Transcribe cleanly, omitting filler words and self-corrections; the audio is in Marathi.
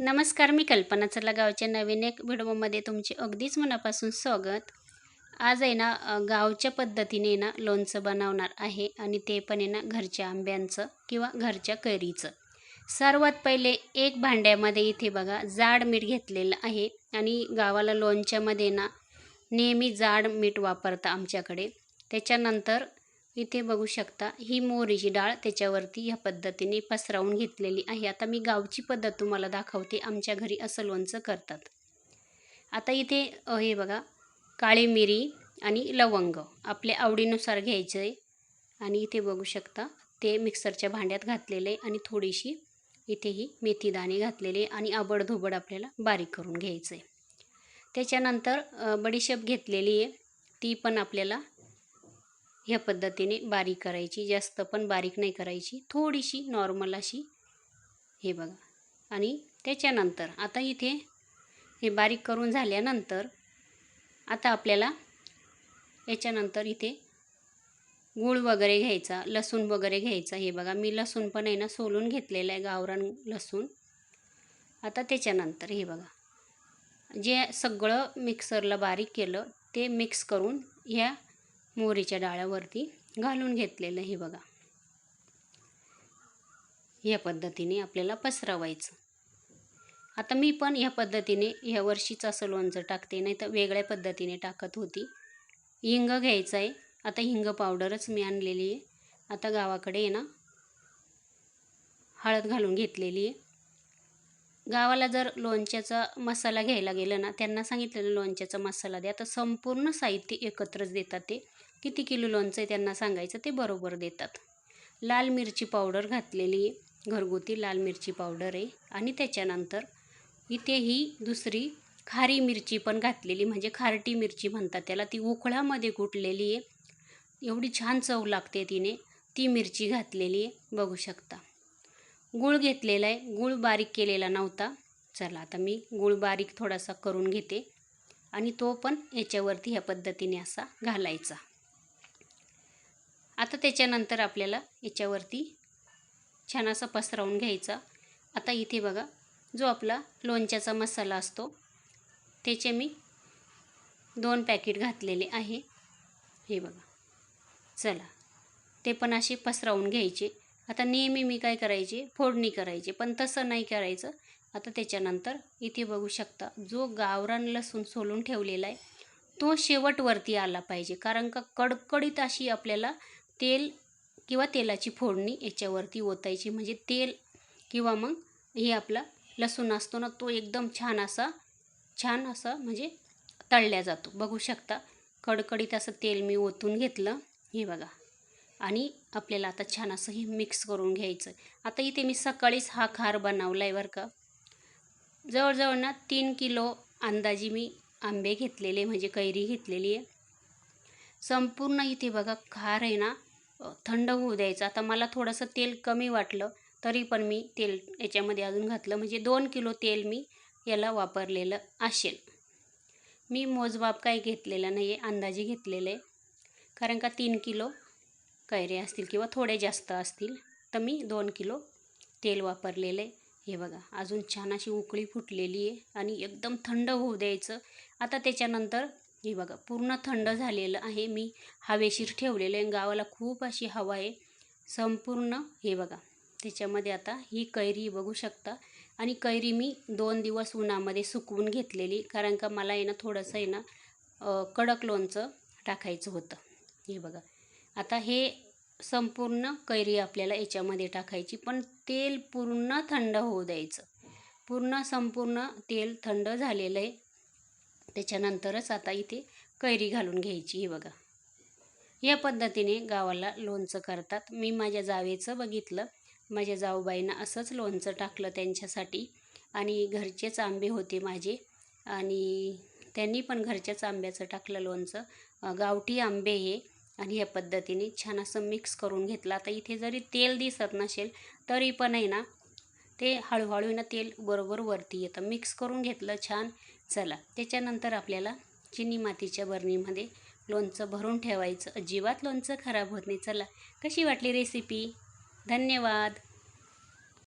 नमस्कार, मी कल्पना चला गावच्या नवीन एक व्हिडिओमध्ये तुमचे अगदीच मनापासून स्वागत. आज आहे ना गावच्या पद्धतीने ना लोणचं बनवणार आहे आणि ते पण आहे ना घरच्या आंब्यांचं किंवा घरच्या कैरीचं. सर्वात पहिले एक भांड्यामध्ये इथे बघा जाड मीठ घेतलेलं आहे आणि गावाला लोणच्यामध्ये ना नेहमी जाड मीठ वापरता आमच्याकडे. त्याच्यानंतर इथे बघू शकता ही मोहरीची डाळ त्याच्यावरती ह्या पद्धतीने पसरवून घेतलेली आहे. आता मी गावची पद्धत तुम्हाला दाखवते, आमच्या घरी असं लोणचं करतात. आता इथे हे बघा काळी मिरी आणि लवंग आपल्या आवडीनुसार घ्यायचं आहे आणि इथे बघू शकता ते मिक्सरच्या भांड्यात घातलेले आणि थोडीशी इथेही मेथीदाणे घातलेले आणि आबडधोबड आपल्याला बारीक करून घ्यायचं आहे. त्याच्यानंतर बडीशेप घेतलेली आहे, ती पण आपल्याला ह्या पद्धतीने बारीक करायची, जास्त पण बारीक नाही करायची, थोडीशी नॉर्मल अशी हे बघा. आणि त्याच्यानंतर आता इथे हे बारीक करून झाल्यानंतर आता आपल्याला याच्यानंतर इथे गूळ वगैरे घ्यायचा, लसूण वगैरे घ्यायचा. हे बघा मी लसूण पण आहे ना सोलून घेतलेलं आहे, गावरान लसूण. आता त्याच्यानंतर हे बघा जे सगळं मिक्सरला बारीक केलं ते मिक्स करून ह्या मोहरीच्या डाळ्यावरती घालून घेतलेलं हे बघा. ह्या पद्धतीने आपल्याला पसरवायचं. आता मी पण ह्या पद्धतीने ह्या वर्षीच असं लोणचं टाकते, नाही तर वेगळ्या पद्धतीने टाकत होती. हिंग घ्यायचं आहे, आता हिंग पावडरच मी आणलेली आहे. आता गावाकडे आहे ना हळद घालून घेतलेली आहे. गावाला जर लोणच्याचा मसाला घ्यायला गेलं ना, त्यांना सांगितलेलं लोणच्याचा मसाला द्या, तर संपूर्ण साहित्य एकत्रच देतात. ते किती किलो लोणचं आहे त्यांना सांगायचं, ते बरोबर देतात. लाल मिरची पावडर घातलेली आहे, घरगुती लाल मिरची पावडर आहे. आणि त्याच्यानंतर इथे ही दुसरी खारी मिरची पण घातलेली, म्हणजे खारटी मिरची म्हणतात त्याला. ती उकळामध्ये कुटलेली आहे, एवढी छान चव लागते तिने. ती मिरची घातलेली आहे बघू शकता. गूळ घेतलेला आहे, गूळ बारीक केलेला नव्हता. चला आता मी गूळ बारीक थोडासा करून घेते आणि तो पण याच्यावरती ह्या पद्धतीने असा घालायचा. आता त्याच्यानंतर आपल्याला याच्यावरती छान असा पसरवून घ्यायचा. आता इथे बघा जो आपला लोणच्याचा मसाला असतो त्याचे मी 2 पॅकेट घातलेले आहे. हे बघा. चला ते पण असे पसरवून घ्यायचे. आता नेहमी मी काय करायचे, फोडणी करायचे, पण तसं नाही करायचं. आता त्याच्यानंतर इथे बघू शकता जो गावरान लसूण सोलून ठेवलेला आहे तो शेवटवरती आला पाहिजे, कारण का कडकडीत अशी आपल्याला तेल किंवा तेलाची फोडणी याच्यावरती ओतायची. म्हणजे तेल किंवा मग हे आपला लसूण असतो ना तो एकदम छान असा म्हणजे तळल्या जातो. बघू शकता कडकडीत असं तेल मी ओतून घेतलं हे बघा. आणि आपल्याला आता छान असं हे मिक्स करून घ्यायचं. आता इथे मी सकाळीच हा खार बनवला आहे बरं का. जवळजवळ ना 3 किलो अंदाजी मी आंबे घेतलेले, म्हणजे कैरी घेतलेली आहे. संपूर्ण इथे बघा खार आहे ना थंड होऊ द्यायचं. आता मला थोडंसं तेल कमी वाटलं तरी पण मी तेल याच्यामध्ये अजून घातलं, म्हणजे 2 किलो तेल मी याला वापरलेलं असेल. मी मोजमाप काही घेतलेलं नाही आहे, अंदाजे घेतलेलं आहे. कारण का 3 किलो कैरी असतील किंवा थोडे जास्त असतील, तर मी 2 किलो तेल वापरलेलं आहे. हे बघा अजून छान अशी उकळी फुटलेली आहे आणि एकदम थंड होऊ द्यायचं. आता त्याच्यानंतर हे बघा पूर्ण थंड झालेलं आहे. मी हवेशीर ठेवलेलं आहे, गावाला खूप अशी हवा आहे संपूर्ण. हे बघा त्याच्यामध्ये आता ही कैरी बघू शकता. आणि कैरी मी 2 दिवस उन्हामध्ये सुकवून घेतलेली, कारण का मला आहे ना थोडंसं आहे ना कडक लोणचं टाकायचं होतं. हे बघा आता हे संपूर्ण कैरी आपल्याला याच्यामध्ये टाकायची, पण तेल पूर्ण थंड होऊ द्यायचं. संपूर्ण तेल थंड झालेलं आहे. त्याच्यानंतरच आता इथे कैरी घालून घ्यायची. हे बघा या पद्धतीने गावाला लोणचं करतात. मी माझ्या जावेचं बघितलं, माझ्या जाऊबाईंना असंच लोणचं टाकलं त्यांच्यासाठी. आणि घरचेच आंबे होते माझे आणि त्यांनी पण घरच्याच आंब्याचं टाकलं लोणचं. गावठी आंबे हे. आणि ह्या पद्धतीने छान असं मिक्स करून घेतलं. आता इथे जरी तेल दिसत नसेल तरी पण आहे ना ते हळूहळू ना तेल बरोबर वरती येतं. मिक्स करून घेतलं छान. चला त्याच्यानंतर आपल्याला चिनी मातीच्या बरणीमध्ये लोणचं भरून ठेवायचं. अजिबात लोणचं खराब होत नाही. चला कशी वाटली रेसिपी? धन्यवाद.